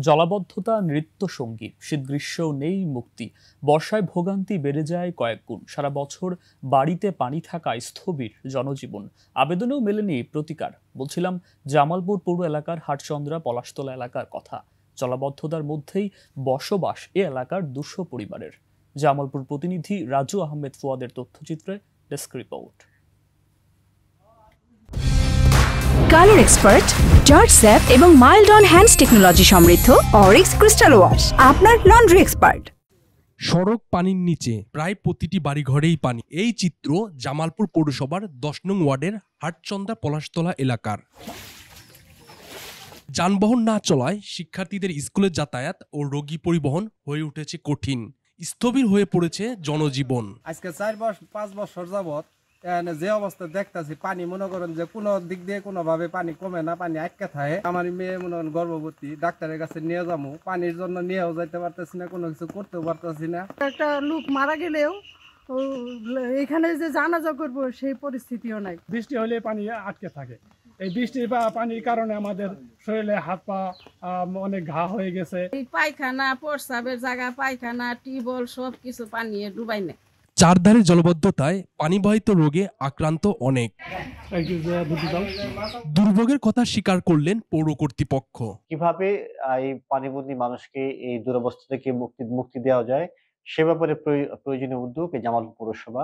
জলাবদ্ধতা নৃত্য সঙ্গী, শীত গ্রীষ্মেও নেই মুক্তি। বর্ষায় ভোগান্তি বেড়ে যায় কয়েক গুণ। সারা বছর বাড়িতে পানি থাকায় স্থবির জনজীবন। আবেদনেও মেলেনি প্রতিকার। বলছিলাম জামালপুর পৌর এলাকার হাটচন্দ্রা পলাশতলা এলাকার কথা। জলাবদ্ধতার মধ্যেই বসবাস এ এলাকার 200 পরিবারের। জামালপুর প্রতিনিধি রাজু আহমেদ ফুয়াদের তথ্যচিত্রে desk report. Colour expert, germ zap এবং মাইল্ড অন হ্যান্ডস টেকনোলজি সমৃদ্ধ অরিক্স ক্রিস্টাল ওয়াশ আপনার লন্ড্রি এক্সপার্ট। সড়ক পানির নিচে, প্রায় প্রতিটি বাড়িঘরেই পানি। এই চিত্র জামালপুর পৌরসভার 10 নং ওয়ার্ডের হাটচন্দ্রা পলাশতলা এলাকার। যানবাহন না চলায় শিক্ষার্থীদের স্কুলে যাতায়াত ও রোগী পরিবহন হয়ে উঠেছে কঠিন। স্থবির হয়ে পড়েছে জনজীবন। আজকে 4-5 বছর যাবত যে অবস্থা দেখতেছি, পানি মনে করেন যে কোনো দিক দিয়ে কোনোভাবে পানি কমে না, পানি আটকে থাকে। আমার মেয়ে মনে করেন গর্ভবতী, ডাক্তারের কাছে নিয়ে যাবো, পানির জন্য নিয়েও যাইতে পারতেছি না, কোনো কিছু করতেও পারতেছি না। একটা লোক মারা গেলেও এখানে যে জানাজা করবো সেই পরিস্থিতিও নাই। বৃষ্টি হলে পানি আটকে থাকে। এই বৃষ্টি বা পানির কারণে আমাদের শরীরে হাত পা অনেক ঘা হয়ে গেছে। এই পায়খানা, প্রস্রাবের জায়গা, পায়খানা, টিউবওয়েল সব কিছু পানি ডুবাই নেয়। চারধারে জলবদ্ধতায় পানিবাহিত রোগে আক্রান্ত অনেক। দুর্ভোগের কথা স্বীকার করলেন পৌর কর্তৃপক্ষ। কিভাবে এই পানিবন্দী মানুষকে এই দুরবস্থা থেকে মুক্তি দেওয়া যায় সে ব্যাপারে প্রয়োজনীয় উদ্যোগ এই জামালপুর পৌরসভা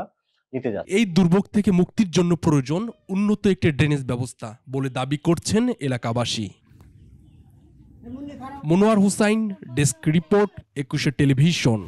নিতে যাচ্ছে। এই দুর্ভোগ থেকে মুক্তির জন্য প্রয়োজন উন্নত একটি ড্রেনেজ ব্যবস্থা বলে দাবি করছেন এলাকাবাসী। Monowar Hussain, desk report, 21 television.